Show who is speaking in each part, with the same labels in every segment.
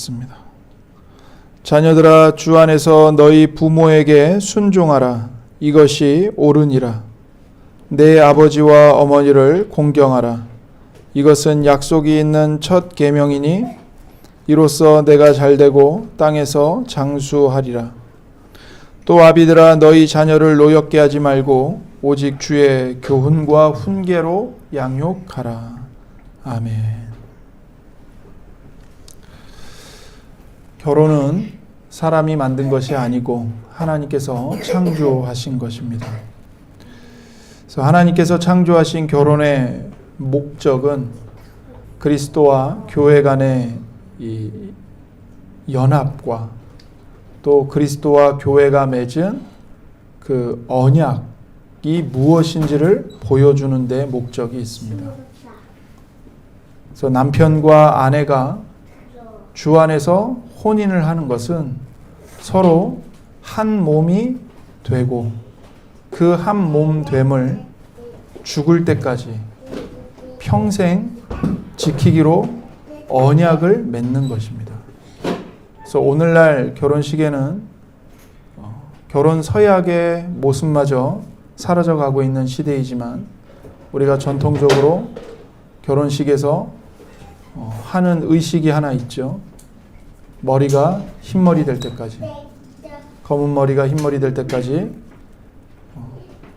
Speaker 1: 기도하겠습니다. 자녀들아, 주 안에서 너희 부모에게 순종하라. 이것이 옳으니라. 내 아버지와 어머니를 공경하라. 이것은 약속이 있는 첫 계명이니 이로써 내가 잘되고 땅에서 장수하리라. 또 아비들아, 너희 자녀를 노엽게 하지 말고 오직 주의 교훈과 훈계로 양육하라. 아멘. 결혼은 사람이 만든 것이 아니고 하나님께서 창조하신 것입니다. 그래서 하나님께서 창조하신 결혼의 목적은 그리스도와 교회 간의 이 연합과 또 그리스도와 교회가 맺은 그 언약이 무엇인지를 보여주는 데 목적이 있습니다. 그래서 남편과 아내가 주 안에서 혼인을 하는 것은 서로 한 몸이 되고 그 한 몸 됨을 죽을 때까지 평생 지키기로 언약을 맺는 것입니다. 그래서 오늘날 결혼식에는 결혼 서약의 모습마저 사라져가고 있는 시대이지만 우리가 전통적으로 결혼식에서 하는 의식이 하나 있죠. 머리가 흰머리 될 때까지, 검은 머리가 흰머리 될 때까지,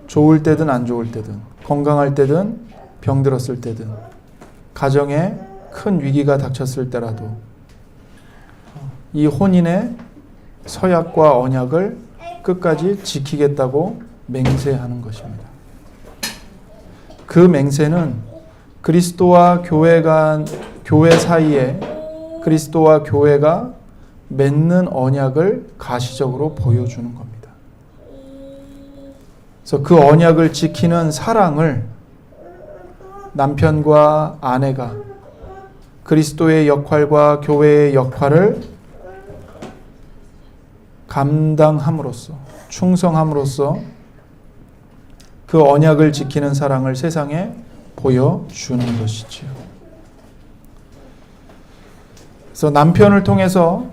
Speaker 1: 좋을 때든 안 좋을 때든, 건강할 때든 병들었을 때든, 가정에 큰 위기가 닥쳤을 때라도 이 혼인의 서약과 언약을 끝까지 지키겠다고 맹세하는 것입니다. 그 맹세는 그리스도와 교회 사이에 그리스도와 교회가 맺는 언약을 가시적으로 보여주는 겁니다. 그래서 그 언약을 지키는 사랑을 남편과 아내가 그리스도의 역할과 교회의 역할을 감당함으로써, 충성함으로써 그 언약을 지키는 사랑을 세상에 보여주는 것이지요. 그래서 남편을 통해서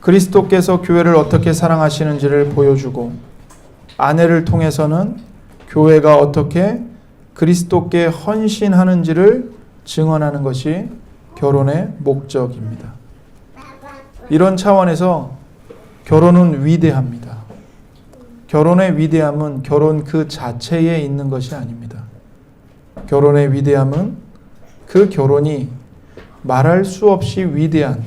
Speaker 1: 그리스도께서 교회를 어떻게 사랑하시는지를 보여주고, 아내를 통해서는 교회가 어떻게 그리스도께 헌신하는지를 증언하는 것이 결혼의 목적입니다. 이런 차원에서 결혼은 위대합니다. 결혼의 위대함은 결혼 그 자체에 있는 것이 아닙니다. 결혼의 위대함은 그 결혼이 말할 수 없이 위대한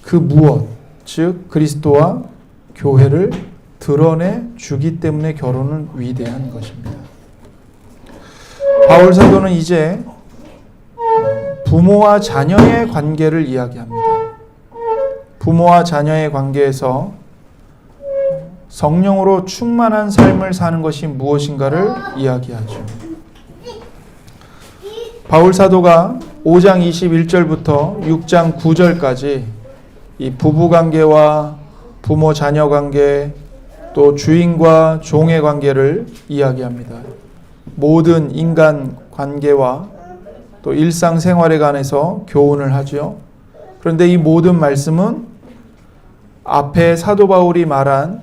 Speaker 1: 그 무엇, 즉 그리스도와 교회를 드러내 주기 때문에 결혼은 위대한 것입니다. 바울 사도는 이제 부모와 자녀의 관계를 이야기합니다. 부모와 자녀의 관계에서 성령으로 충만한 삶을 사는 것이 무엇인가를 이야기하죠. 바울 사도가 5장 21절부터 6장 9절까지 이 부부관계와 부모-자녀 관계, 또 주인과 종의 관계를 이야기합니다. 모든 인간 관계와 또 일상생활에 관해서 교훈을 하죠. 그런데 이 모든 말씀은 앞에 사도 바울이 말한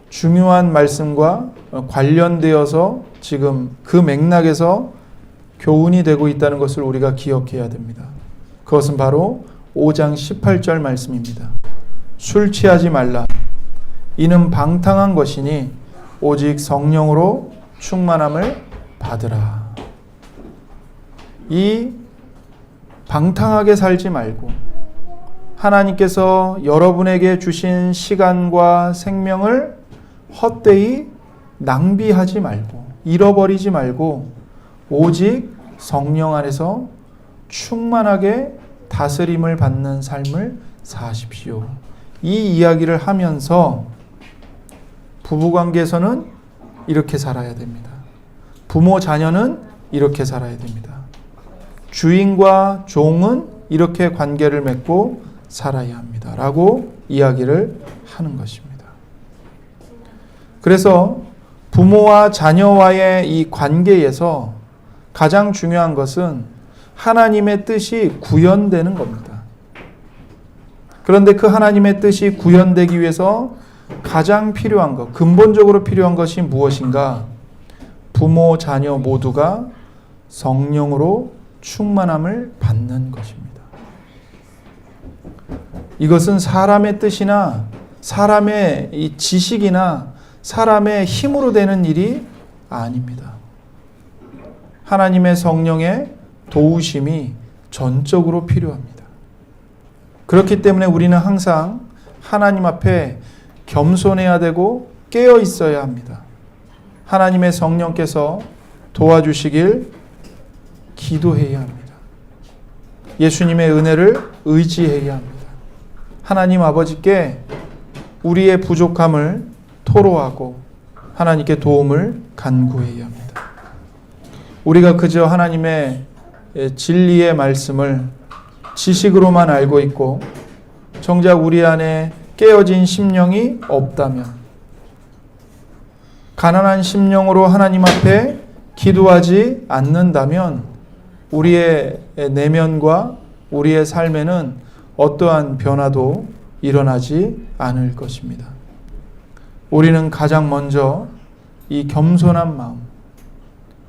Speaker 1: 중요한 말씀과 관련되어서 지금 그 맥락에서 교훈이 되고 있다는 것을 우리가 기억해야 됩니다. 그것은 바로 5장 18절 말씀입니다. 술 취하지 말라. 이는 방탕한 것이니 오직 성령으로 충만함을 받으라. 이 방탕하게 살지 말고 하나님께서 여러분에게 주신 시간과 생명을 헛되이 낭비하지 말고 잃어버리지 말고 오직 성령 안에서 충만하게 다스림을 받는 삶을 사십시오. 이 이야기를 하면서 부부관계에서는 이렇게 살아야 됩니다. 부모 자녀는 이렇게 살아야 됩니다. 주인과 종은 이렇게 관계를 맺고 살아야 합니다. 라고 이야기를 하는 것입니다. 그래서 부모와 자녀와의 이 관계에서 가장 중요한 것은 하나님의 뜻이 구현되는 겁니다. 그런데 그 하나님의 뜻이 구현되기 위해서 가장 필요한 것, 근본적으로 필요한 것이 무엇인가? 부모, 자녀 모두가 성령으로 충만함을 받는 것입니다. 이것은 사람의 뜻이나 사람의 이 지식이나 사람의 힘으로 되는 일이 아닙니다. 하나님의 성령의 도우심이 전적으로 필요합니다. 그렇기 때문에 우리는 항상 하나님 앞에 겸손해야 되고 깨어 있어야 합니다. 하나님의 성령께서 도와주시길 기도해야 합니다. 예수님의 은혜를 의지해야 합니다. 하나님 아버지께 우리의 부족함을 토로하고 하나님께 도움을 간구해야 합니다. 우리가 그저 하나님의 진리의 말씀을 지식으로만 알고 있고 정작 우리 안에 깨어진 심령이 없다면, 가난한 심령으로 하나님 앞에 기도하지 않는다면 우리의 내면과 우리의 삶에는 어떠한 변화도 일어나지 않을 것입니다. 우리는 가장 먼저 이 겸손한 마음,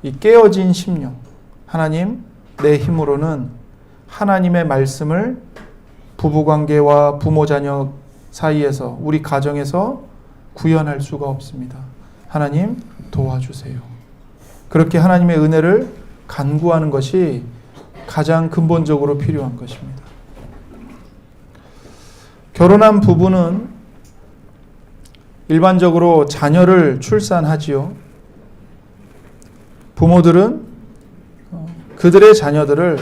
Speaker 1: 이 깨어진 심령, 하나님, 내 힘으로는 하나님의 말씀을 부부관계와 부모자녀 사이에서, 우리 가정에서 구현할 수가 없습니다. 하나님 도와주세요. 그렇게 하나님의 은혜를 간구하는 것이 가장 근본적으로 필요한 것입니다. 결혼한 부부는 일반적으로 자녀를 출산하지요. 부모들은 그들의 자녀들을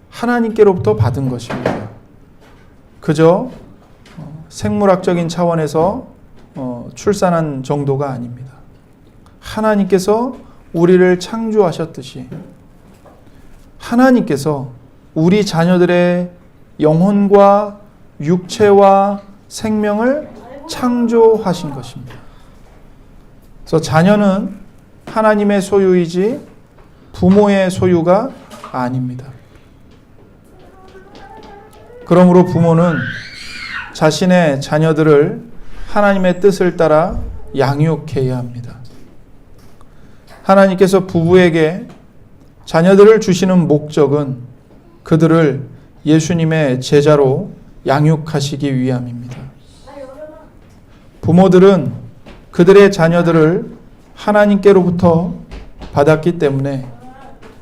Speaker 1: 하나님께로부터 받은 것입니다. 그저 생물학적인 차원에서 출산한 정도가 아닙니다. 하나님께서 우리를 창조하셨듯이 하나님께서 우리 자녀들의 영혼과 육체와 생명을 창조하신 것입니다. 그래서 자녀는 하나님의 소유이지 부모의 소유가 아닙니다. 그러므로 부모는 자신의 자녀들을 하나님의 뜻을 따라 양육해야 합니다. 하나님께서 부부에게 자녀들을 주시는 목적은 그들을 예수님의 제자로 양육하시기 위함입니다. 부모들은 그들의 자녀들을 하나님께로부터 받았기 때문에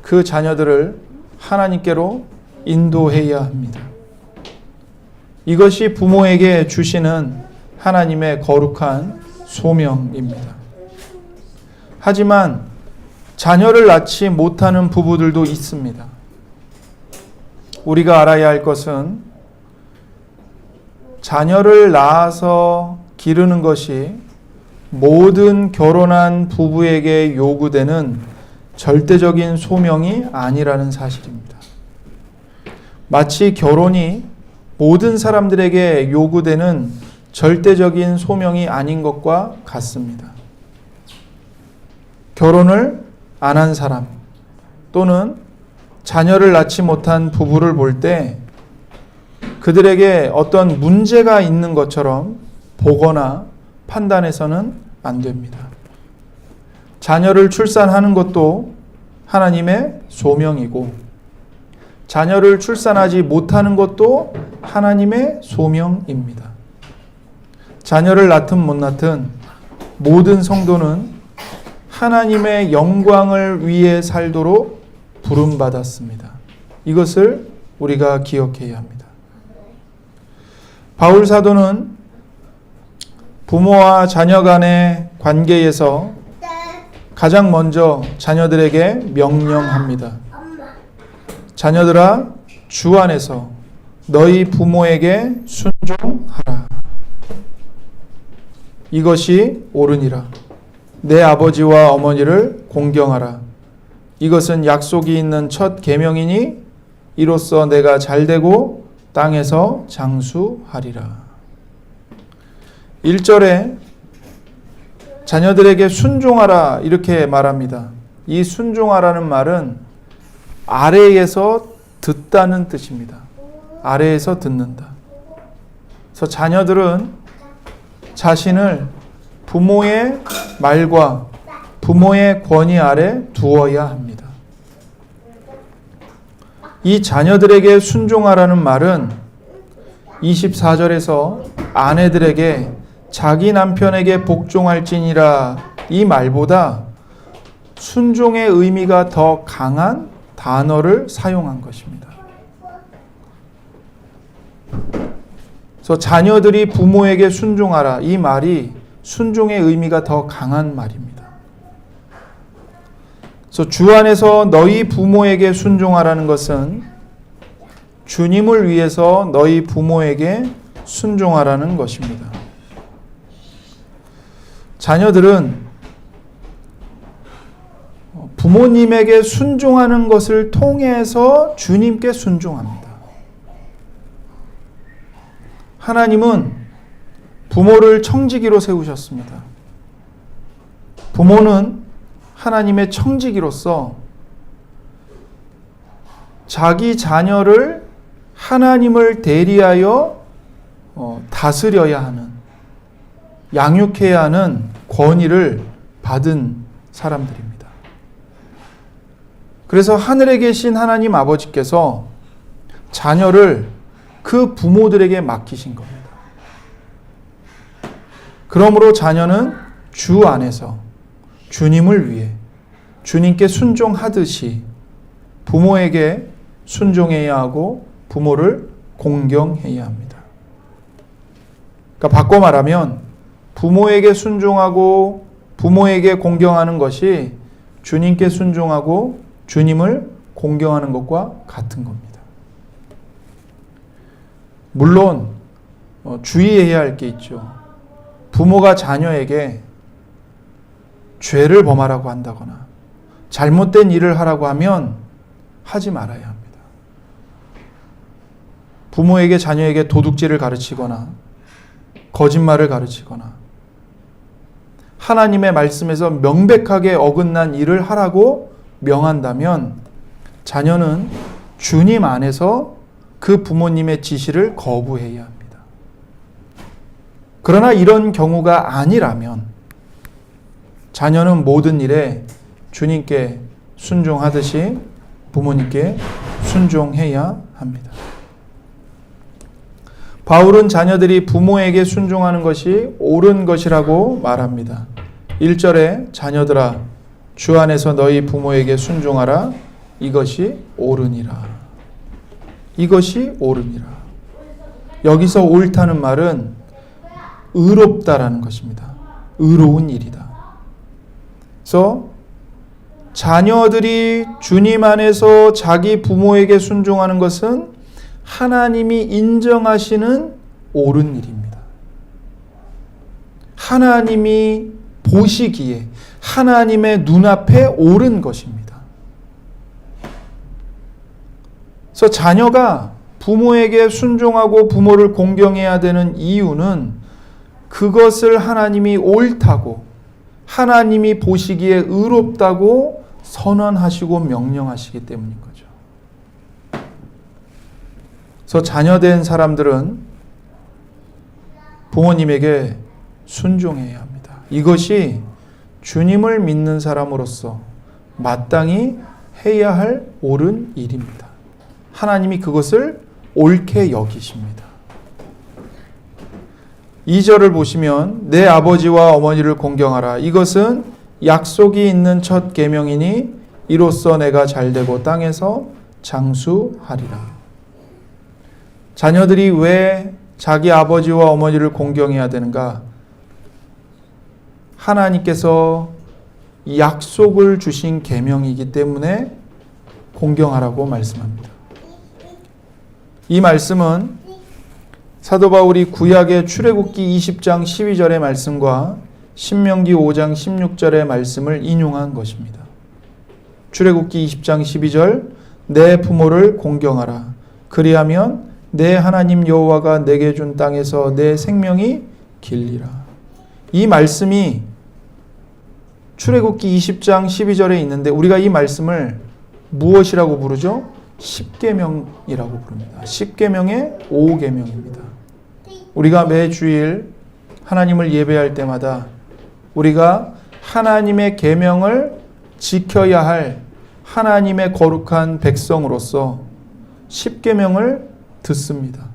Speaker 1: 그 자녀들을 하나님께로 인도해야 합니다. 이것이 부모에게 주시는 하나님의 거룩한 소명입니다. 하지만 자녀를 낳지 못하는 부부들도 있습니다. 우리가 알아야 할 것은 자녀를 낳아서 기르는 것이 모든 결혼한 부부에게 요구되는 절대적인 소명이 아니라는 사실입니다. 마치 결혼이 모든 사람들에게 요구되는 절대적인 소명이 아닌 것과 같습니다. 결혼을 안 한 사람 또는 자녀를 낳지 못한 부부를 볼 때 그들에게 어떤 문제가 있는 것처럼 보거나 판단해서는 안 됩니다. 자녀를 출산하는 것도 하나님의 소명이고 자녀를 출산하지 못하는 것도 하나님의 소명입니다. 자녀를 낳든 못 낳든 모든 성도는 하나님의 영광을 위해 살도록 부름받았습니다. 이것을 우리가 기억해야 합니다. 바울 사도는 부모와 자녀 간의 관계에서 가장 먼저 자녀들에게 명령합니다. 자녀들아, 주 안에서 너희 부모에게 순종하라. 이것이 옳으니라. 내 아버지와 어머니를 공경하라. 이것은 약속이 있는 첫 계명이니 이로써 내가 잘되고 땅에서 장수하리라. 1절에 자녀들에게 순종하라 이렇게 말합니다. 이 순종하라는 말은 아래에서 듣다는 뜻입니다. 아래에서 듣는다. 그래서 자녀들은 자신을 부모의 말과 부모의 권위 아래 두어야 합니다. 이 자녀들에게 순종하라는 말은 24절에서 아내들에게 자기 남편에게 복종할지니라 이 말보다 순종의 의미가 더 강한 단어를 사용한 것입니다. 그래서 자녀들이 부모에게 순종하라 이 말이 순종의 의미가 더 강한 말입니다. 그래서 주 안에서 너희 부모에게 순종하라는 것은 주님을 위해서 너희 부모에게 순종하라는 것입니다. 자녀들은 부모님에게 순종하는 것을 통해서 주님께 순종합니다. 하나님은 부모를 청지기로 세우셨습니다. 부모는 하나님의 청지기로서 자기 자녀를 하나님을 대리하여 다스려야 하는, 양육해야 하는 권위를 받은 사람들입니다. 그래서 하늘에 계신 하나님 아버지께서 자녀를 그 부모들에게 맡기신 겁니다. 그러므로 자녀는 주 안에서 주님을 위해 주님께 순종하듯이 부모에게 순종해야 하고 부모를 공경해야 합니다. 그러니까 바꿔 말하면 부모에게 순종하고 부모에게 공경하는 것이 주님께 순종하고 주님을 공경하는 것과 같은 겁니다. 물론 주의해야 할 게 있죠. 부모가 자녀에게 죄를 범하라고 한다거나 잘못된 일을 하라고 하면 하지 말아야 합니다. 부모에게 자녀에게 도둑질을 가르치거나 거짓말을 가르치거나 하나님의 말씀에서 명백하게 어긋난 일을 하라고 명한다면 자녀는 주님 안에서 그 부모님의 지시를 거부해야 합니다. 그러나 이런 경우가 아니라면 자녀는 모든 일에 주님께 순종하듯이 부모님께 순종해야 합니다. 바울은 자녀들이 부모에게 순종하는 것이 옳은 것이라고 말합니다. 1절에 자녀들아 주 안에서 너희 부모에게 순종하라 이것이 옳으니라. 이것이 옳으니라. 여기서 옳다는 말은 의롭다라는 것입니다. 의로운 일이다. 그래서 자녀들이 주님 안에서 자기 부모에게 순종하는 것은 하나님이 인정하시는 옳은 일입니다. 하나님이 보시기에 하나님의 눈앞에 옳은 것입니다. 그래서 자녀가 부모에게 순종하고 부모를 공경해야 되는 이유는 그것을 하나님이 옳다고 하나님이 보시기에 의롭다고 선언하시고 명령하시기 때문인 거죠. 그래서 자녀된 사람들은 부모님에게 순종해야 합니다. 이것이 주님을 믿는 사람으로서 마땅히 해야 할 옳은 일입니다. 하나님이 그것을 옳게 여기십니다. 2절을 보시면 내 아버지와 어머니를 공경하라. 이것은 약속이 있는 첫 계명이니 이로써 내가 잘되고 땅에서 장수하리라. 자녀들이 왜 자기 아버지와 어머니를 공경해야 되는가? 하나님께서 약속을 주신 계명이기 때문에 공경하라고 말씀합니다. 이 말씀은 사도 바울이 구약의 출애굽기 20장 12절의 말씀과 신명기 5장 16절의 말씀을 인용한 것입니다. 출애굽기 20장 12절 내 부모를 공경하라. 그리하면 내 하나님 여호와가 내게 준 땅에서 내 생명이 길리라. 이 말씀이 출애굽기 20장 12절에 있는데 우리가 이 말씀을 무엇이라고 부르죠? 십계명이라고 부릅니다. 십계명의 5계명입니다. 우리가 매주일 하나님을 예배할 때마다 우리가 하나님의 계명을 지켜야 할 하나님의 거룩한 백성으로서 십계명을 듣습니다.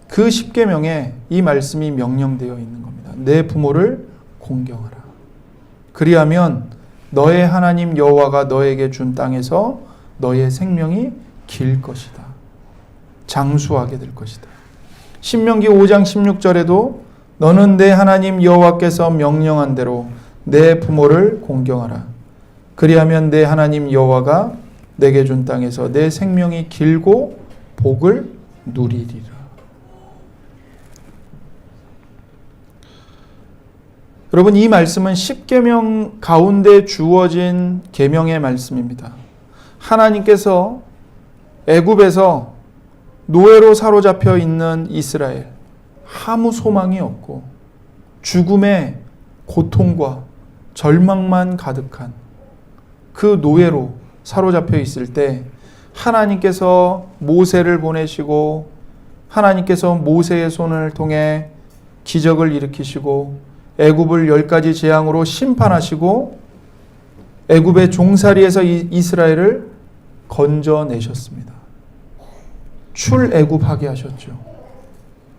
Speaker 1: 그 십계명에 이 말씀이 명령되어 있는 겁니다. 내 부모를 공경하라. 그리하면 너의 하나님 여호와가 너에게 준 땅에서 너의 생명이 길 것이다. 장수하게 될 것이다. 신명기 5장 16절에도 너는 내 하나님 여호와께서 명령한 대로 내 부모를 공경하라. 그리하면 내 하나님 여호와가 내게 준 땅에서 내 생명이 길고 복을 누리리라. 여러분, 이 말씀은 십계명 가운데 주어진 계명의 말씀입니다. 하나님께서 애굽에서 노예로 사로잡혀 있는 이스라엘, 아무 소망이 없고 죽음의 고통과 절망만 가득한 그 노예로 사로잡혀 있을 때 하나님께서 모세를 보내시고 하나님께서 모세의 손을 통해 기적을 일으키시고 애굽을 10가지 재앙으로 심판하시고 애굽의 종살이에서 이스라엘을 건져내셨습니다. 출애굽하게 하셨죠.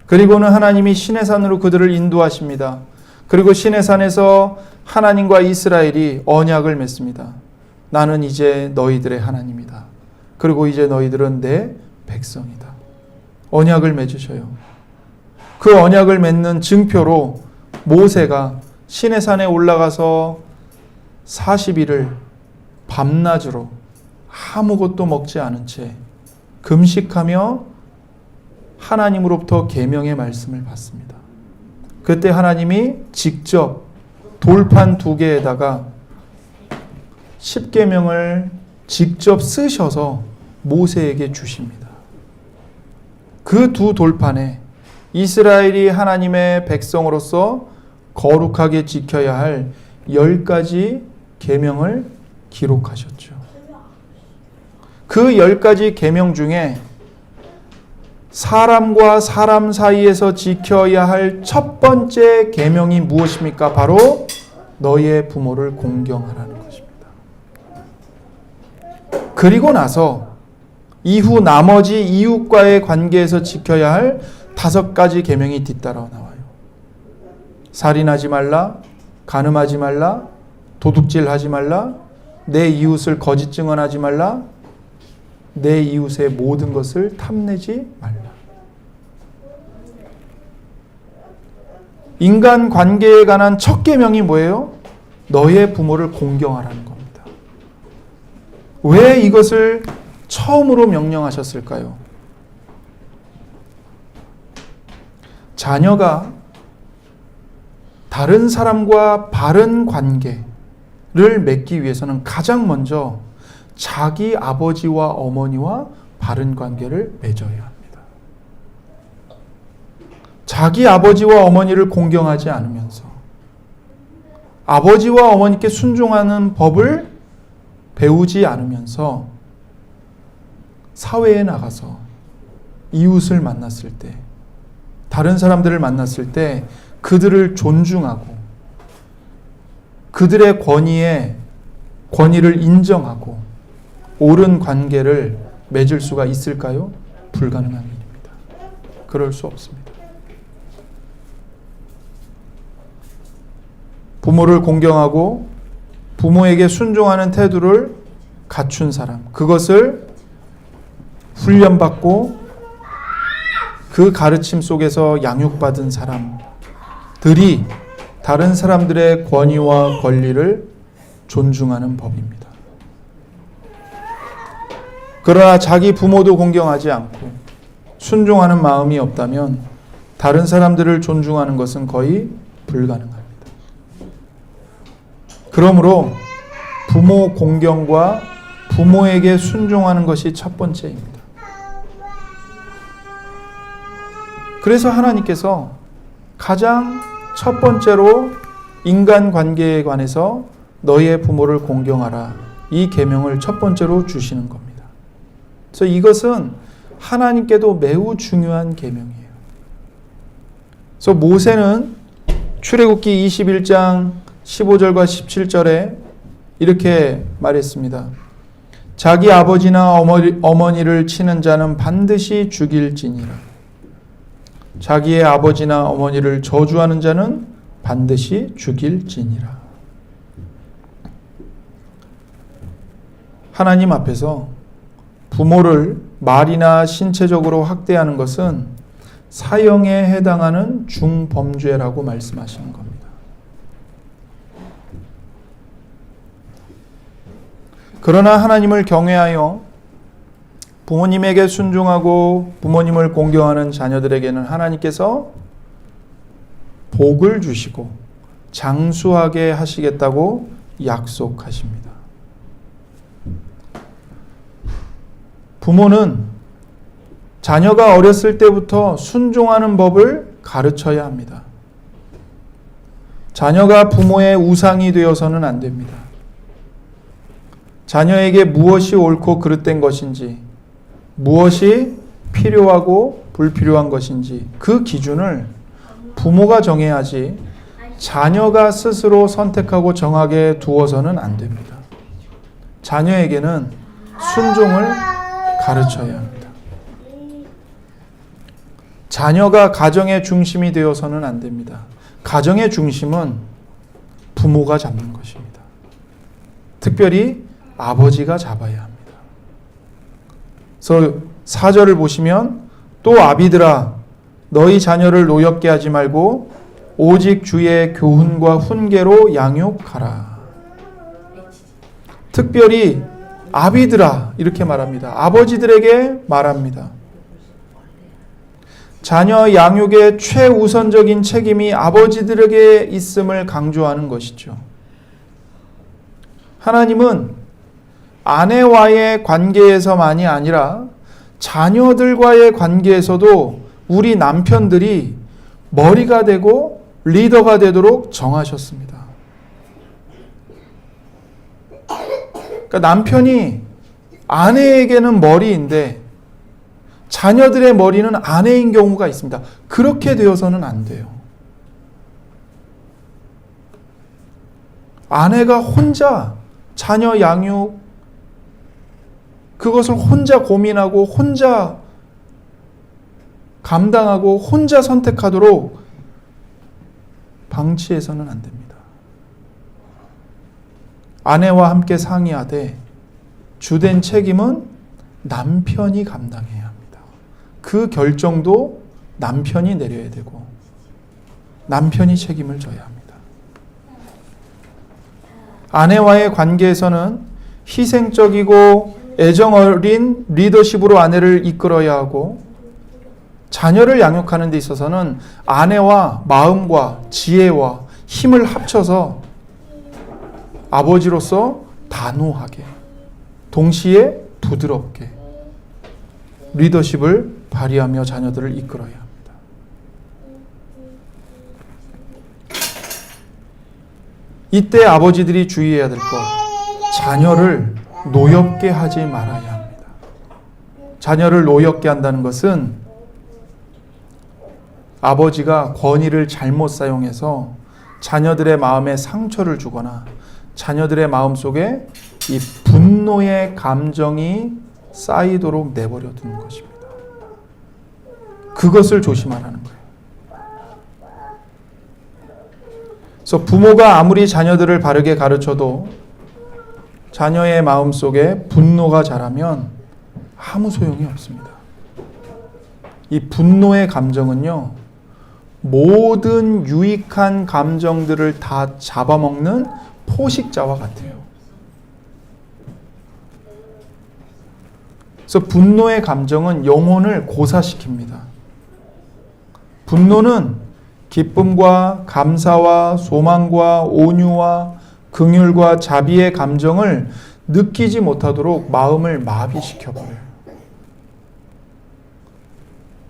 Speaker 1: 그리고는 하나님이 시내산으로 그들을 인도하십니다. 그리고 시내산에서 하나님과 이스라엘이 언약을 맺습니다. 나는 이제 너희들의 하나님이다. 그리고 이제 너희들은 내 백성이다. 언약을 맺으셔요. 그 언약을 맺는 증표로 모세가 시내산에 올라가서 40일을 밤낮으로 아무것도 먹지 않은 채 금식하며 하나님으로부터 계명의 말씀을 받습니다. 그때 하나님이 직접 돌판 2개에다가 십계명을 직접 쓰셔서 모세에게 주십니다. 그 두 돌판에 이스라엘이 하나님의 백성으로서 거룩하게 지켜야 할 10가지 계명을 기록하셨죠. 그 10가지 계명 중에 사람과 사람 사이에서 지켜야 할 첫 번째 계명이 무엇입니까? 바로 너희의 부모를 공경하라는 것입니다. 그리고 나서 이후 나머지 이웃과의 관계에서 지켜야 할 5가지 계명이 뒤따라 나와요. 살인하지 말라, 간음하지 말라, 도둑질하지 말라, 내 이웃을 거짓 증언하지 말라, 내 이웃의 모든 것을 탐내지 말라. 인간 관계에 관한 첫 계명이 뭐예요? 너의 부모를 공경하라는 겁니다. 왜 이것을 처음으로 명령하셨을까요? 자녀가 다른 사람과 바른 관계를 맺기 위해서는 가장 먼저 자기 아버지와 어머니와 바른 관계를 맺어야 합니다. 자기 아버지와 어머니를 공경하지 않으면서 아버지와 어머니께 순종하는 법을 배우지 않으면서 사회에 나가서 이웃을 만났을 때, 다른 사람들을 만났을 때 그들을 존중하고 그들의 권위를 인정하고 옳은 관계를 맺을 수가 있을까요? 불가능한 일입니다. 그럴 수 없습니다. 부모를 공경하고 부모에게 순종하는 태도를 갖춘 사람, 그것을 훈련받고 그 가르침 속에서 양육받은 사람들이 다른 사람들의 권위와 권리를 존중하는 법입니다. 그러나 자기 부모도 공경하지 않고 순종하는 마음이 없다면 다른 사람들을 존중하는 것은 거의 불가능합니다. 그러므로 부모 공경과 부모에게 순종하는 것이 첫 번째입니다. 그래서 하나님께서 가장 첫 번째로 인간관계에 관해서 너희의 부모를 공경하라, 이 계명을 첫 번째로 주시는 겁니다. 그래서 이것은 하나님께도 매우 중요한 계명이에요. 그래서 모세는 출애굽기 21장 15절과 17절에 이렇게 말했습니다. 자기 아버지나 어머니를 치는 자는 반드시 죽일지니라. 자기의 아버지나 어머니를 저주하는 자는 반드시 죽일지니라. 하나님 앞에서 부모를 말이나 신체적으로 학대하는 것은 사형에 해당하는 중범죄라고 말씀하시는 겁니다. 그러나 하나님을 경외하여 부모님에게 순종하고 부모님을 공경하는 자녀들에게는 하나님께서 복을 주시고 장수하게 하시겠다고 약속하십니다. 부모는 자녀가 어렸을 때부터 순종하는 법을 가르쳐야 합니다. 자녀가 부모의 우상이 되어서는 안 됩니다. 자녀에게 무엇이 옳고 그릇된 것인지, 무엇이 필요하고 불필요한 것인지 그 기준을 부모가 정해야지 자녀가 스스로 선택하고 정하게 두어서는 안 됩니다. 자녀에게는 순종을 가르쳐야 합니다. 자녀가 가정의 중심이 되어서는 안 됩니다. 가정의 중심은 부모가 잡는 것입니다. 특별히 아버지가 잡아야 합니다. 그래서 4절을 보시면 또 아비들아 너희 자녀를 노엽게 하지 말고 오직 주의 교훈과 훈계로 양육하라. 특별히 아비들아 이렇게 말합니다. 아버지들에게 말합니다. 자녀 양육의 최우선적인 책임이 아버지들에게 있음을 강조하는 것이죠. 하나님은 아내와의 관계에서만이 아니라 자녀들과의 관계에서도 우리 남편들이 머리가 되고 리더가 되도록 정하셨습니다. 그러니까 남편이 아내에게는 머리인데 자녀들의 머리는 아내인 경우가 있습니다. 그렇게 되어서는 안 돼요. 아내가 혼자 자녀 양육 그것을 혼자 고민하고 혼자 감당하고 혼자 선택하도록 방치해서는 안 됩니다. 아내와 함께 상의하되 주된 책임은 남편이 감당해야 합니다. 그 결정도 남편이 내려야 되고 남편이 책임을 져야 합니다. 아내와의 관계에서는 희생적이고 애정 어린 리더십으로 아내를 이끌어야 하고 자녀를 양육하는 데 있어서는 아내와 마음과 지혜와 힘을 합쳐서 아버지로서 단호하게 동시에 부드럽게 리더십을 발휘하며 자녀들을 이끌어야 합니다. 이때 아버지들이 주의해야 될 것, 자녀를 노엽게 하지 말아야 합니다. 자녀를 노엽게 한다는 것은 아버지가 권위를 잘못 사용해서 자녀들의 마음에 상처를 주거나 자녀들의 마음속에 이 분노의 감정이 쌓이도록 내버려 두는 것입니다. 그것을 조심하라는 거예요. 그래서 부모가 아무리 자녀들을 바르게 가르쳐도 자녀의 마음속에 분노가 자라면 아무 소용이 없습니다. 이 분노의 감정은요, 모든 유익한 감정들을 다 잡아먹는 포식자와 같아요. 그래서 분노의 감정은 영혼을 고사시킵니다. 분노는 기쁨과 감사와 소망과 온유와 긍휼과 자비의 감정을 느끼지 못하도록 마음을 마비시켜버려요.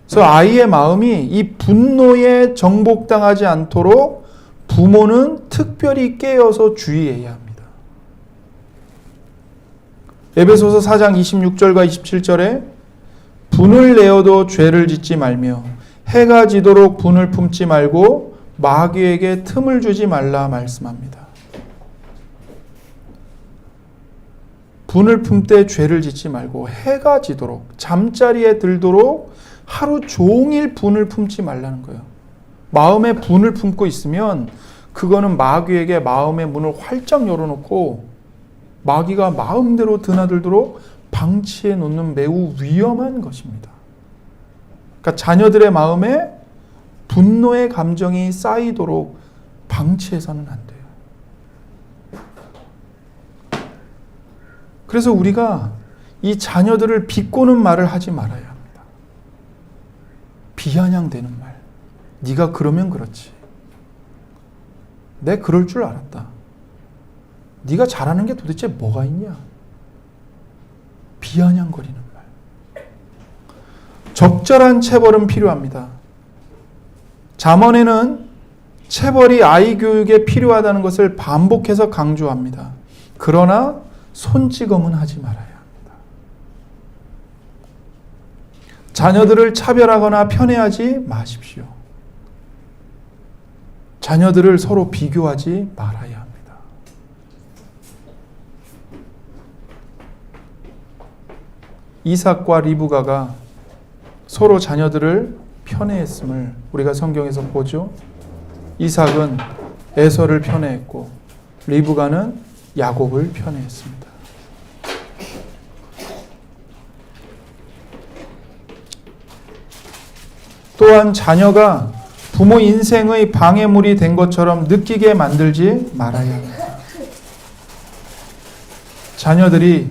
Speaker 1: 그래서 아이의 마음이 이 분노에 정복당하지 않도록 부모는 특별히 깨어서 주의해야 합니다. 에베소서 4장 26절과 27절에 분을 내어도 죄를 짓지 말며 해가 지도록 분을 품지 말고 마귀에게 틈을 주지 말라 말씀합니다. 분을 품되 죄를 짓지 말고 해가 지도록, 잠자리에 들도록 하루 종일 분을 품지 말라는 거예요. 마음에 분을 품고 있으면 그거는 마귀에게 마음의 문을 활짝 열어놓고 마귀가 마음대로 드나들도록 방치해 놓는 매우 위험한 것입니다. 그러니까 자녀들의 마음에 분노의 감정이 쌓이도록 방치해서는 안 돼요. 그래서 우리가 이 자녀들을 비꼬는 말을 하지 말아야 합니다. 비아냥대는 말. 네가 그러면 그렇지. 내 그럴 줄 알았다. 네가 잘하는 게 도대체 뭐가 있냐? 비아냥거리는 말. 적절한 체벌은 필요합니다. 잠언에는 체벌이 아이 교육에 필요하다는 것을 반복해서 강조합니다. 그러나 손찌검은 하지 말아야 합니다. 자녀들을 차별하거나 편애하지 마십시오. 자녀들을 서로 비교하지 말아야 합니다. 이삭과 리브가가 서로 자녀들을 편애했음을 우리가 성경에서 보죠. 이삭은 에서를 편애했고 리브가는 야곱을 편애했습니다. 또한 자녀가 부모 인생의 방해물이 된 것처럼 느끼게 만들지 말아야 합니다. 자녀들이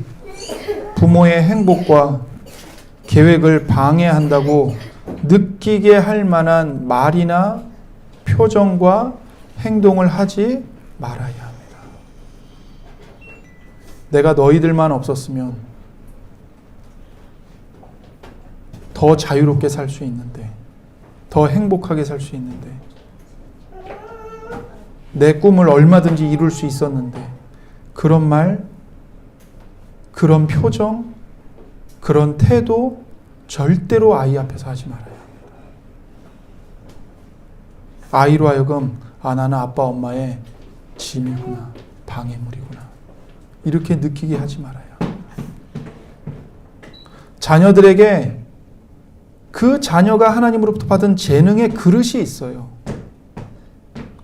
Speaker 1: 부모의 행복과 계획을 방해한다고 느끼게 할 만한 말이나 표정과 행동을 하지 말아야 합니다. 내가 너희들만 없었으면 더 자유롭게 살 수 있는데, 더 행복하게 살 수 있는데, 내 꿈을 얼마든지 이룰 수 있었는데, 그런 말, 그런 표정, 그런 태도 절대로 아이 앞에서 하지 말아야 합니다. 아이로 하여금 나는 아빠 엄마의 짐이구나, 방해물이구나, 이렇게 느끼게 하지 말아요. 자녀들에게 그 자녀가 하나님으로부터 받은 재능의 그릇이 있어요.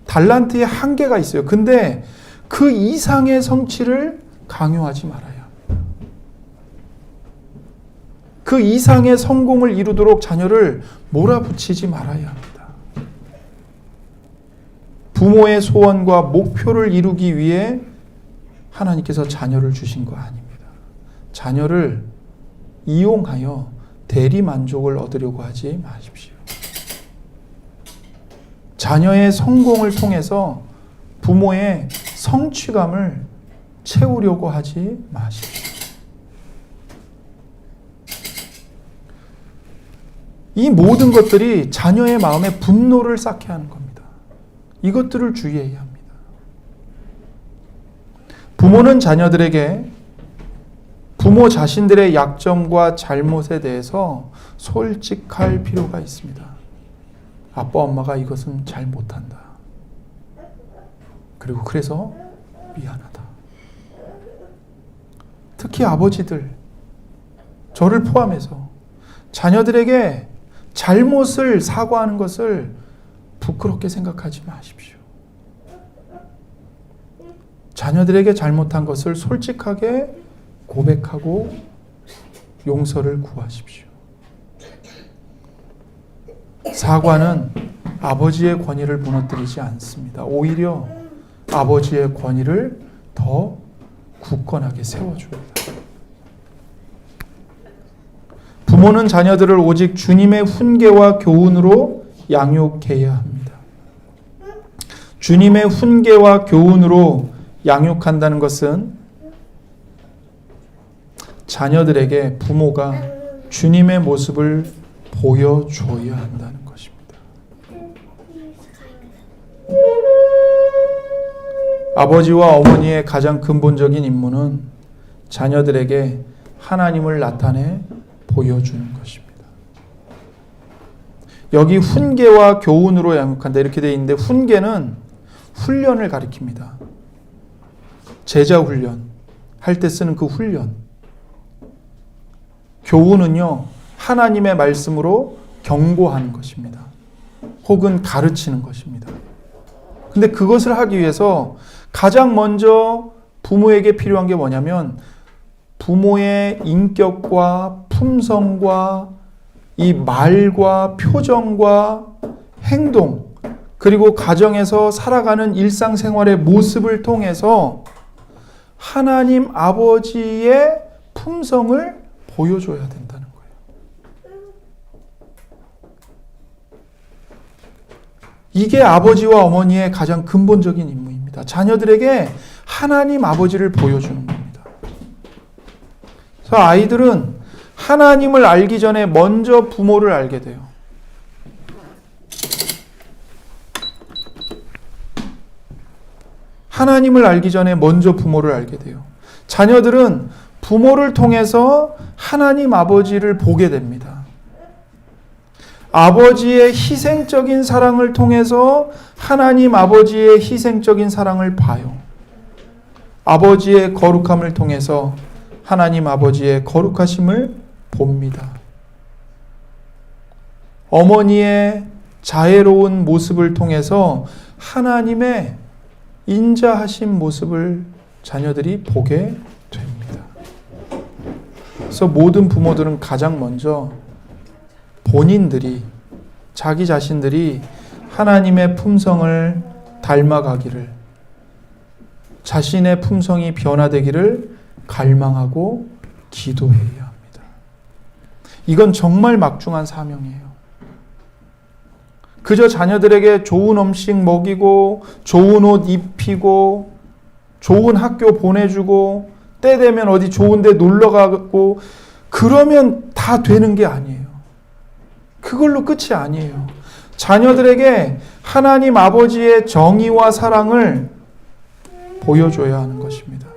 Speaker 1: 달란트의 한계가 있어요. 근데 그 이상의 성취를 강요하지 말아요. 그 이상의 성공을 이루도록 자녀를 몰아붙이지 말아야 합니다. 부모의 소원과 목표를 이루기 위해 하나님께서 자녀를 주신 거 아닙니다. 자녀를 이용하여 대리 만족을 얻으려고 하지 마십시오. 자녀의 성공을 통해서 부모의 성취감을 채우려고 하지 마십시오. 이 모든 것들이 자녀의 마음에 분노를 쌓게 하는 겁니다. 이것들을 주의해야 합니다. 부모는 자녀들에게 부모 자신들의 약점과 잘못에 대해서 솔직할 필요가 있습니다. 아빠, 엄마가 이것은 잘 못한다. 그리고 그래서 미안하다. 특히 아버지들, 저를 포함해서 자녀들에게 잘못을 사과하는 것을 부끄럽게 생각하지 마십시오. 자녀들에게 잘못한 것을 솔직하게 고백하고 용서를 구하십시오. 사과는 아버지의 권위를 무너뜨리지 않습니다. 오히려 아버지의 권위를 더 굳건하게 세워줍니다. 부모는 자녀들을 오직 주님의 훈계와 교훈으로 양육해야 합니다. 주님의 훈계와 교훈으로 양육한다는 것은 자녀들에게 부모가 주님의 모습을 보여줘야 한다는 것입니다. 아버지와 어머니의 가장 근본적인 임무는 자녀들에게 하나님을 나타내 보여주는 것입니다. 여기 훈계와 교훈으로 양육한다 이렇게 되어 있는데, 훈계는 훈련을 가리킵니다. 제자 훈련 할 때 쓰는 그 훈련. 교훈은요, 하나님의 말씀으로 경고하는 것입니다. 혹은 가르치는 것입니다. 근데 그것을 하기 위해서 가장 먼저 부모에게 필요한 게 뭐냐면, 부모의 인격과 품성과 이 말과 표정과 행동, 그리고 가정에서 살아가는 일상생활의 모습을 통해서 하나님 아버지의 품성을 보여줘야 된다는 거예요. 이게 아버지와 어머니의 가장 근본적인 임무입니다. 자녀들에게 하나님 아버지를 보여주는 겁니다. 그래서 아이들은 하나님을 알기 전에 먼저 부모를 알게 돼요. 하나님을 알기 전에 먼저 부모를 알게 돼요. 자녀들은 부모를 통해서 하나님 아버지를 보게 됩니다. 아버지의 희생적인 사랑을 통해서 하나님 아버지의 희생적인 사랑을 봐요. 아버지의 거룩함을 통해서 하나님 아버지의 거룩하심을 봅니다. 어머니의 자애로운 모습을 통해서 하나님의 인자하신 모습을 자녀들이 보게 됩니다. 그래서 모든 부모들은 가장 먼저 본인들이, 자기 자신들이 하나님의 품성을 닮아가기를, 자신의 품성이 변화되기를 갈망하고 기도해야 합니다. 이건 정말 막중한 사명이에요. 그저 자녀들에게 좋은 음식 먹이고 좋은 옷 입히고 좋은 학교 보내주고 때 되면 어디 좋은 데 놀러 가고 그러면 다 되는 게 아니에요. 그걸로 끝이 아니에요. 자녀들에게 하나님 아버지의 정의와 사랑을 보여줘야 하는 것입니다.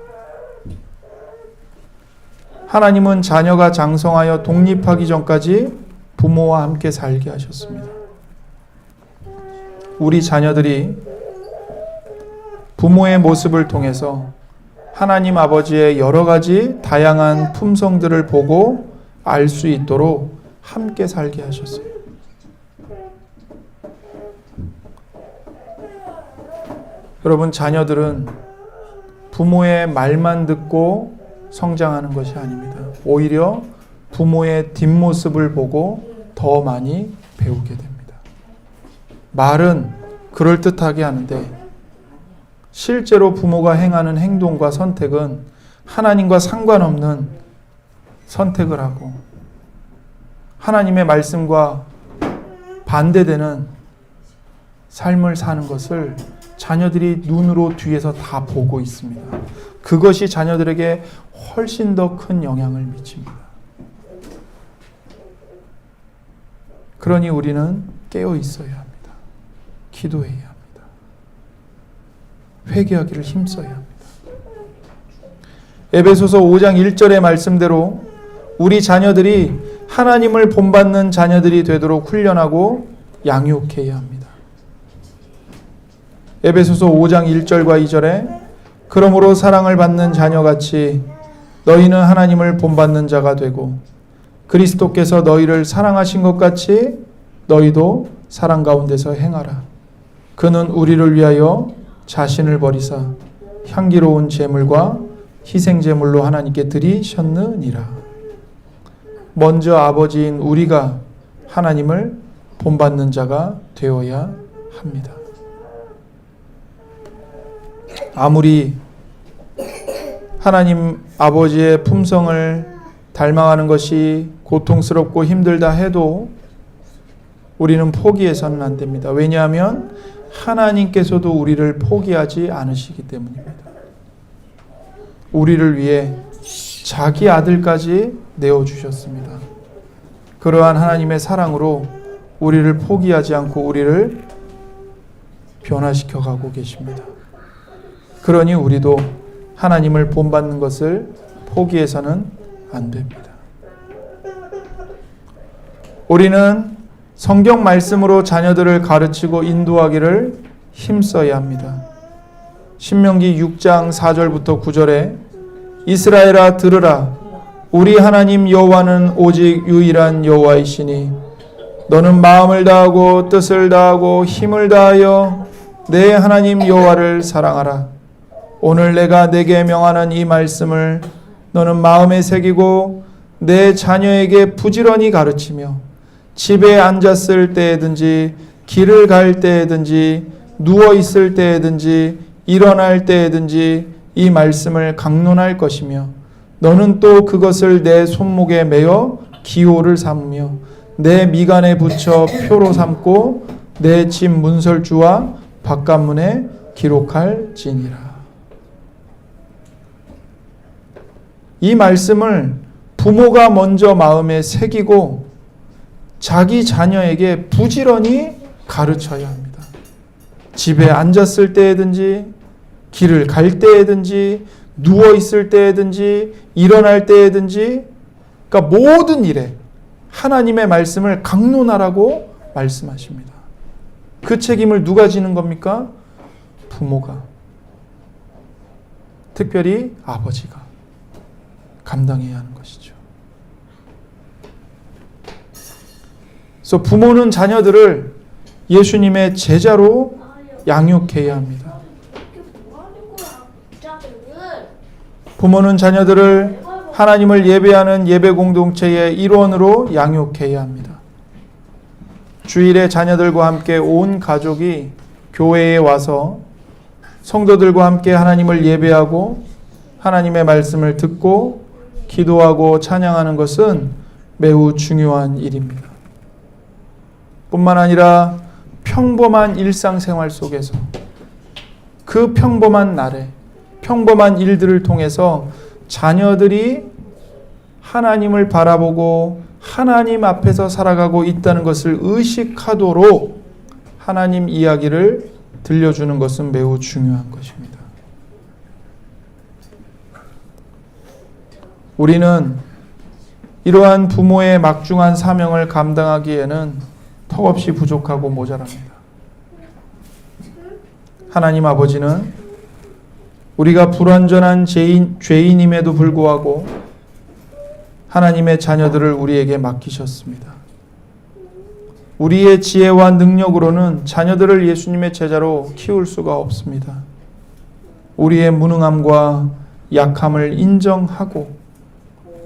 Speaker 1: 하나님은 자녀가 장성하여 독립하기 전까지 부모와 함께 살게 하셨습니다. 우리 자녀들이 부모의 모습을 통해서 하나님 아버지의 여러 가지 다양한 품성들을 보고 알 수 있도록 함께 살게 하셨어요. 여러분, 자녀들은 부모의 말만 듣고 성장하는 것이 아닙니다. 오히려 부모의 뒷모습을 보고 더 많이 배우게 됩니다. 말은 그럴듯하게 하는데 실제로 부모가 행하는 행동과 선택은 하나님과 상관없는 선택을 하고 하나님의 말씀과 반대되는 삶을 사는 것을 자녀들이 눈으로 뒤에서 다 보고 있습니다. 그것이 자녀들에게 훨씬 더 큰 영향을 미칩니다. 그러니 우리는 깨어 있어야 합니다. 기도해야 합니다. 회개하기를 힘써야 합니다. 에베소서 5장 1절의 말씀대로 우리 자녀들이 하나님을 본받는 자녀들이 되도록 훈련하고 양육해야 합니다. 에베소서 5장 1절과 2절에 그러므로 사랑을 받는 자녀같이 너희는 하나님을 본받는 자가 되고 그리스도께서 너희를 사랑하신 것 같이 너희도 사랑 가운데서 행하라. 그는 우리를 위하여 자신을 버리사 향기로운 제물과 희생 제물로 하나님께 드리셨느니라. 먼저 아버지인 우리가 하나님을 본받는 자가 되어야 합니다. 아무리 하나님 아버지의 품성을 닮아가는 것이 고통스럽고 힘들다 해도 우리는 포기해서는 안 됩니다. 왜냐하면 하나님께서도 우리를 포기하지 않으시기 때문입니다. 우리를 위해 자기 아들까지 내어주셨습니다. 그러한 하나님의 사랑으로 우리를 포기하지 않고 우리를 변화시켜 가고 계십니다. 그러니 우리도 하나님을 본받는 것을 포기해서는 안 됩니다. 우리는 성경 말씀으로 자녀들을 가르치고 인도하기를 힘써야 합니다. 신명기 6장 4절부터 9절에 이스라엘아 들으라. 우리 하나님 여호와는 오직 유일한 여호와이시니 너는 마음을 다하고 뜻을 다하고 힘을 다하여 내 하나님 여호와를 사랑하라. 오늘 내가 내게 명하는 이 말씀을 너는 마음에 새기고 내 자녀에게 부지런히 가르치며 집에 앉았을 때에든지 길을 갈 때에든지 누워 있을 때에든지 일어날 때에든지 이 말씀을 강론할 것이며 너는 또 그것을 내 손목에 매어 기호를 삼으며 내 미간에 붙여 표로 삼고 내 집 문설주와 바깥문에 기록할지니라. 이 말씀을 부모가 먼저 마음에 새기고 자기 자녀에게 부지런히 가르쳐야 합니다. 집에 앉았을 때에든지 길을 갈 때에든지 누워 있을 때에든지 일어날 때에든지, 그러니까 모든 일에 하나님의 말씀을 강론하라고 말씀하십니다. 그 책임을 누가 지는 겁니까? 부모가, 특별히 아버지가 감당해야 하는 것이죠. 그래서 부모는 자녀들을 예수님의 제자로 양육해야 합니다. 부모는 자녀들을 하나님을 예배하는 예배 공동체의 일원으로 양육해야 합니다. 주일에 자녀들과 함께 온 가족이 교회에 와서 성도들과 함께 하나님을 예배하고 하나님의 말씀을 듣고 기도하고 찬양하는 것은 매우 중요한 일입니다. 뿐만 아니라 평범한 일상생활 속에서 그 평범한 날에 평범한 일들을 통해서 자녀들이 하나님을 바라보고 하나님 앞에서 살아가고 있다는 것을 의식하도록 하나님 이야기를 들려주는 것은 매우 중요한 것입니다. 우리는 이러한 부모의 막중한 사명을 감당하기에는 턱없이 부족하고 모자랍니다. 하나님 아버지는 우리가 불완전한 죄인임에도 불구하고 하나님의 자녀들을 우리에게 맡기셨습니다. 우리의 지혜와 능력으로는 자녀들을 예수님의 제자로 키울 수가 없습니다. 우리의 무능함과 약함을 인정하고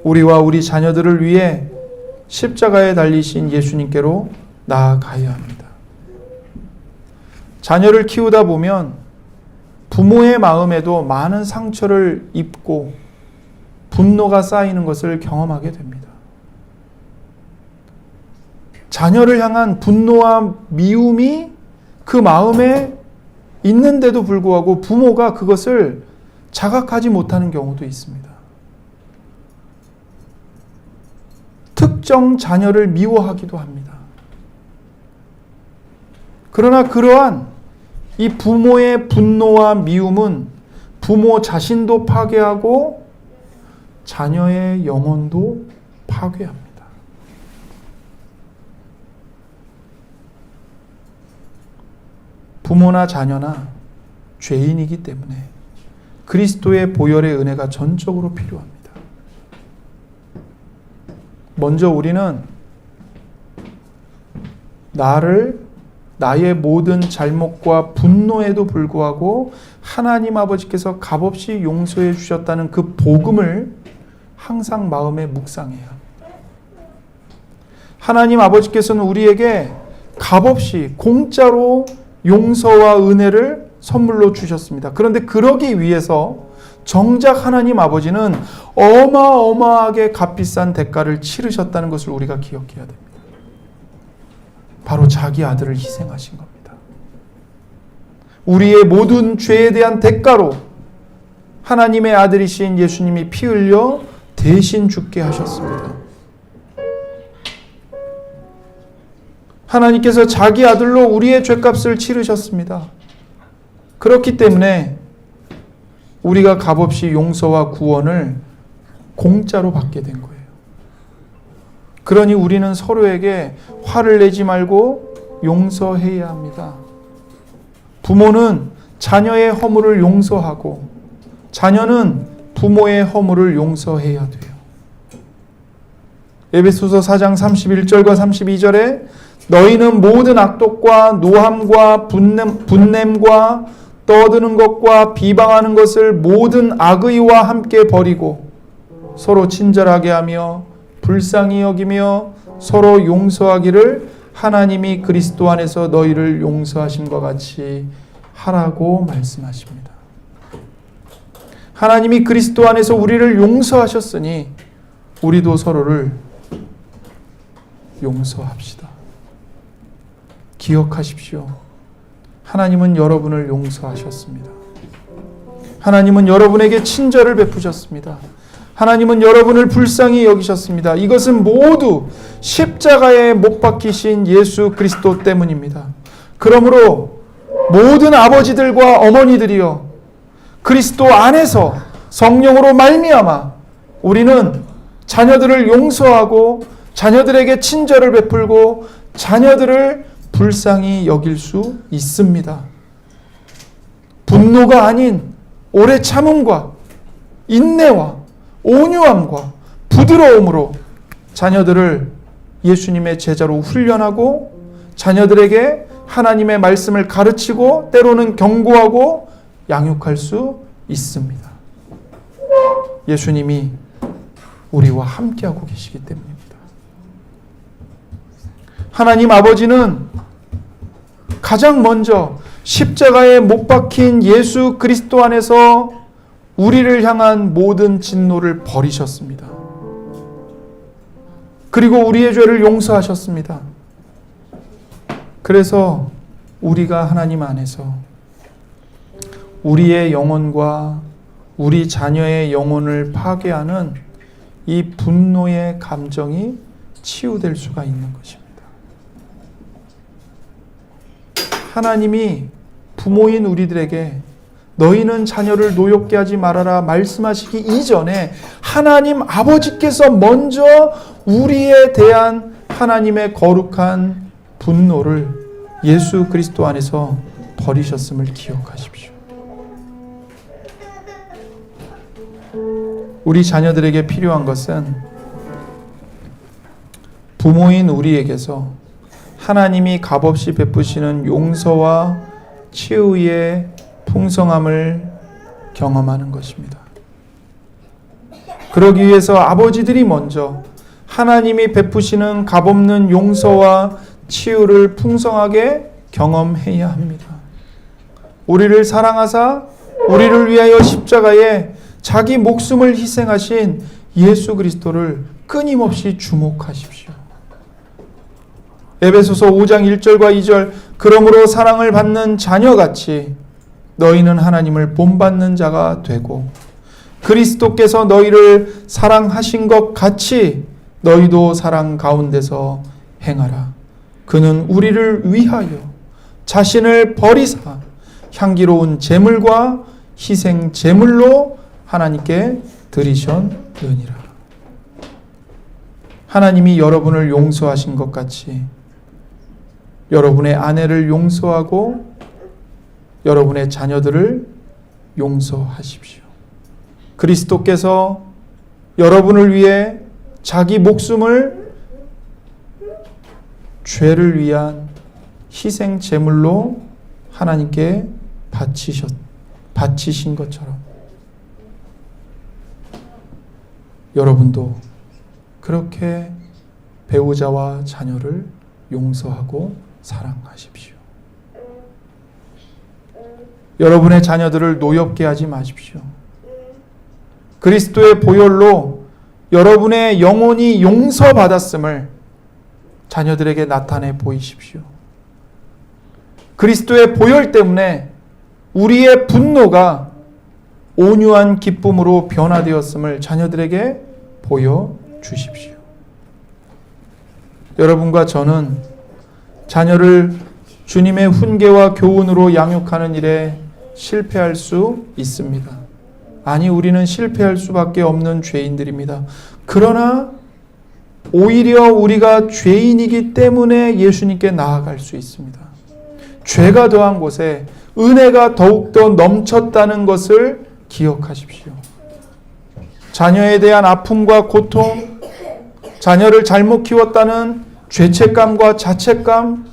Speaker 1: 우리와 우리 자녀들을 위해 십자가에 달리신 예수님께로 나아가야 합니다. 자녀를 키우다 보면 부모의 마음에도 많은 상처를 입고 분노가 쌓이는 것을 경험하게 됩니다. 자녀를 향한 분노와 미움이 그 마음에 있는데도 불구하고 부모가 그것을 자각하지 못하는 경우도 있습니다. 특정 자녀를 미워하기도 합니다. 그러나 그러한 이 부모의 분노와 미움은 부모 자신도 파괴하고 자녀의 영혼도 파괴합니다. 부모나 자녀나 죄인이기 때문에 그리스도의 보혈의 은혜가 전적으로 필요합니다. 먼저 우리는 나의 모든 잘못과 분노에도 불구하고 하나님 아버지께서 값없이 용서해 주셨다는 그 복음을 항상 마음에 묵상해야 합니다. 하나님 아버지께서는 우리에게 값없이 공짜로 용서와 은혜를 선물로 주셨습니다. 그런데 그러기 위해서 정작 하나님 아버지는 어마어마하게 값비싼 대가를 치르셨다는 것을 우리가 기억해야 됩니다. 바로 자기 아들을 희생하신 겁니다. 우리의 모든 죄에 대한 대가로 하나님의 아들이신 예수님이 피 흘려 대신 죽게 하셨습니다. 하나님께서 자기 아들로 우리의 죄값을 치르셨습니다. 그렇기 때문에 우리가 값없이 용서와 구원을 공짜로 받게 된 거예요. 그러니 우리는 서로에게 화를 내지 말고 용서해야 합니다. 부모는 자녀의 허물을 용서하고 자녀는 부모의 허물을 용서해야 돼요. 에베소서 4장 31절과 32절에 너희는 모든 악독과 노함과 분냄과 떠드는 것과 비방하는 것을 모든 악의와 함께 버리고 서로 친절하게 하며 불쌍히 여기며 서로 용서하기를 하나님이 그리스도 안에서 너희를 용서하신 것 같이 하라고 말씀하십니다. 하나님이 그리스도 안에서 우리를 용서하셨으니 우리도 서로를 용서합시다. 기억하십시오. 하나님은 여러분을 용서하셨습니다. 하나님은 여러분에게 친절을 베푸셨습니다. 하나님은 여러분을 불쌍히 여기셨습니다. 이것은 모두 십자가에 못 박히신 예수 그리스도 때문입니다. 그러므로 모든 아버지들과 어머니들이여 그리스도 안에서 성령으로 말미암아 우리는 자녀들을 용서하고 자녀들에게 친절을 베풀고 자녀들을 불쌍히 여길 수 있습니다. 분노가 아닌 오래 참음과 인내와 온유함과 부드러움으로 자녀들을 예수님의 제자로 훈련하고 자녀들에게 하나님의 말씀을 가르치고 때로는 경고하고 양육할 수 있습니다. 예수님이 우리와 함께하고 계시기 때문입니다. 하나님 아버지는 가장 먼저 십자가에 못 박힌 예수 그리스도 안에서 우리를 향한 모든 진노를 버리셨습니다. 그리고 우리의 죄를 용서하셨습니다. 그래서 우리가 하나님 안에서 우리의 영혼과 우리 자녀의 영혼을 파괴하는 이 분노의 감정이 치유될 수가 있는 것입니다. 하나님이 부모인 우리들에게 너희는 자녀를 노엽게 하지 말아라 말씀하시기 이전에 하나님 아버지께서 먼저 우리에 대한 하나님의 거룩한 분노를 예수 그리스도 안에서 버리셨음을 기억하십시오. 우리 자녀들에게 필요한 것은 부모인 우리에게서 하나님이 값없이 베푸시는 용서와 치유의 풍성함을 경험하는 것입니다. 그러기 위해서 아버지들이 먼저 하나님이 베푸시는 값없는 용서와 치유를 풍성하게 경험해야 합니다. 우리를 사랑하사 우리를 위하여 십자가에 자기 목숨을 희생하신 예수 그리스도를 끊임없이 주목하십시오. 에베소서 5장 1절과 2절 그러므로 사랑을 받는 자녀같이 너희는 하나님을 본받는 자가 되고 그리스도께서 너희를 사랑하신 것 같이 너희도 사랑 가운데서 행하라. 그는 우리를 위하여 자신을 버리사 향기로운 제물과 희생 제물로 하나님께 드리셨느니라. 하나님이 여러분을 용서하신 것 같이 여러분의 아내를 용서하고 여러분의 자녀들을 용서하십시오. 그리스도께서 여러분을 위해 자기 목숨을 죄를 위한 희생 제물로 하나님께 바치신 것처럼 여러분도 그렇게 배우자와 자녀를 용서하고 사랑하십시오. 여러분의 자녀들을 노엽게 하지 마십시오. 그리스도의 보혈로 여러분의 영혼이 용서받았음을 자녀들에게 나타내 보이십시오. 그리스도의 보혈 때문에 우리의 분노가 온유한 기쁨으로 변화되었음을 자녀들에게 보여주십시오. 여러분과 저는 자녀를 주님의 훈계와 교훈으로 양육하는 일에 실패할 수 있습니다. 아니, 우리는 실패할 수밖에 없는 죄인들입니다. 그러나 오히려 우리가 죄인이기 때문에 예수님께 나아갈 수 있습니다. 죄가 더한 곳에 은혜가 더욱더 넘쳤다는 것을 기억하십시오. 자녀에 대한 아픔과 고통, 자녀를 잘못 키웠다는 죄책감과 자책감,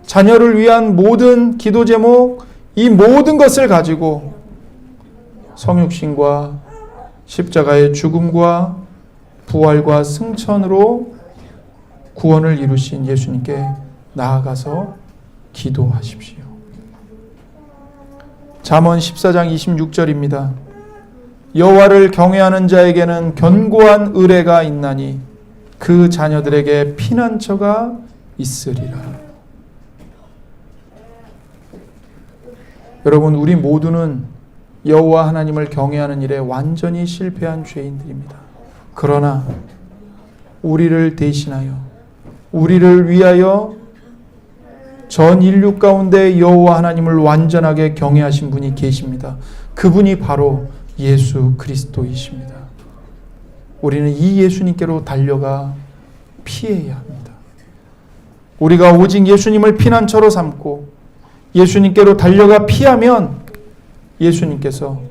Speaker 1: 자녀를 위한 모든 기도 제목, 이 모든 것을 가지고 성육신과 십자가의 죽음과 부활과 승천으로 구원을 이루신 예수님께 나아가서 기도하십시오. 잠언 14장 26절입니다. 여호와를 경외하는 자에게는 견고한 의뢰가 있나니 그 자녀들에게 피난처가 있으리라. 여러분, 우리 모두는 여호와 하나님을 경외하는 일에 완전히 실패한 죄인들입니다. 그러나 우리를 대신하여, 우리를 위하여 전 인류 가운데 여호와 하나님을 완전하게 경외하신 분이 계십니다. 그분이 바로 예수 그리스도이십니다. 우리는 이 예수님께로 달려가 피해야 합니다. 우리가 오직 예수님을 피난처로 삼고 예수님께로 달려가 피하면 예수님께서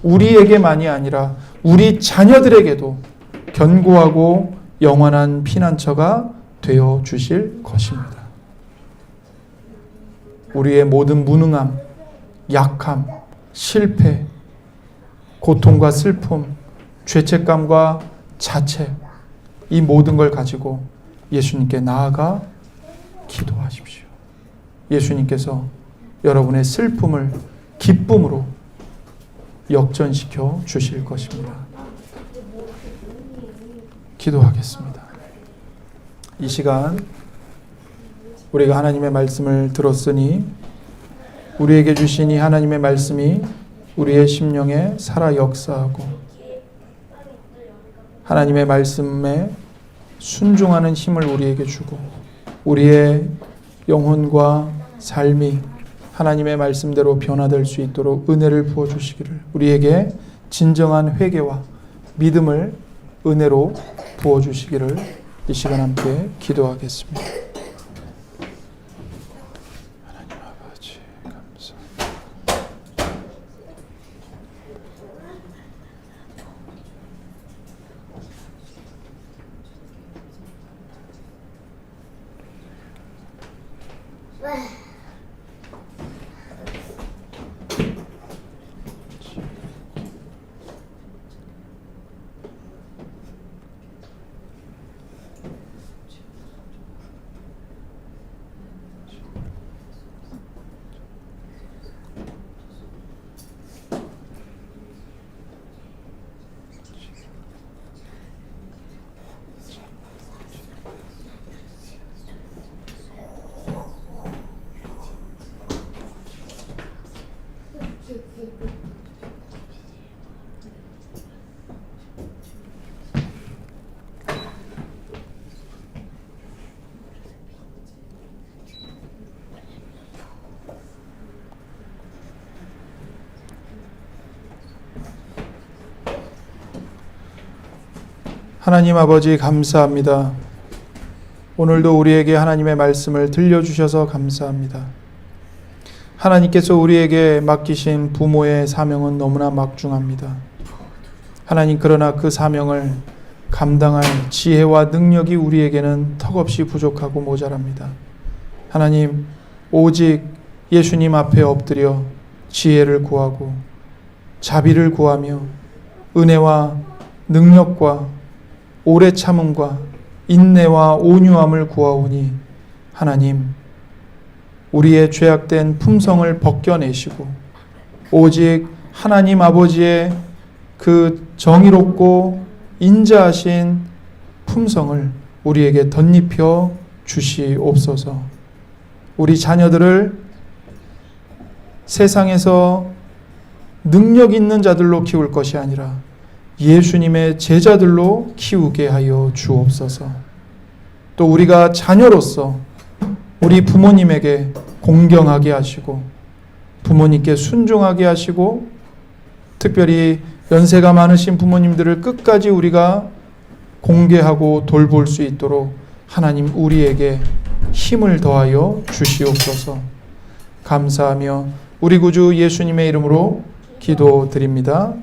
Speaker 1: 우리에게만이 아니라 우리 자녀들에게도 견고하고 영원한 피난처가 되어 주실 것입니다. 우리의 모든 무능함, 약함, 실패, 고통과 슬픔, 죄책감과 자책, 이 모든 걸 가지고 예수님께 나아가 기도하십시오. 예수님께서 여러분의 슬픔을 기쁨으로 역전시켜 주실 것입니다. 기도하겠습니다. 이 시간 우리가 하나님의 말씀을 들었으니 우리에게 주신 이 하나님의 말씀이 우리의 심령에 살아 역사하고 하나님의 말씀에 순종하는 힘을 우리에게 주고 우리의 영혼과 삶이 하나님의 말씀대로 변화될 수 있도록 은혜를 부어주시기를, 우리에게 진정한 회개와 믿음을 은혜로 부어주시기를 이 시간 함께 기도하겠습니다. 하나님 아버지 감사합니다. 하나님 아버지 감사합니다. 오늘도 우리에게 하나님의 말씀을 들려주셔서 감사합니다. 하나님께서 우리에게 맡기신 부모의 사명은 너무나 막중합니다. 하나님, 그러나 그 사명을 감당할 지혜와 능력이 우리에게는 턱없이 부족하고 모자랍니다. 하나님, 오직 예수님 앞에 엎드려 지혜를 구하고 자비를 구하며 은혜와 능력과 오래 참음과 인내와 온유함을 구하오니 하나님, 우리의 죄악된 품성을 벗겨내시고 오직 하나님 아버지의 그 정의롭고 인자하신 품성을 우리에게 덧입혀 주시옵소서. 우리 자녀들을 세상에서 능력 있는 자들로 키울 것이 아니라 예수님의 제자들로 키우게 하여 주옵소서. 또 우리가 자녀로서 우리 부모님에게 공경하게 하시고 부모님께 순종하게 하시고 특별히 연세가 많으신 부모님들을 끝까지 우리가 공개하고 돌볼 수 있도록 하나님 우리에게 힘을 더하여 주시옵소서. 감사하며 우리 구주 예수님의 이름으로 기도드립니다.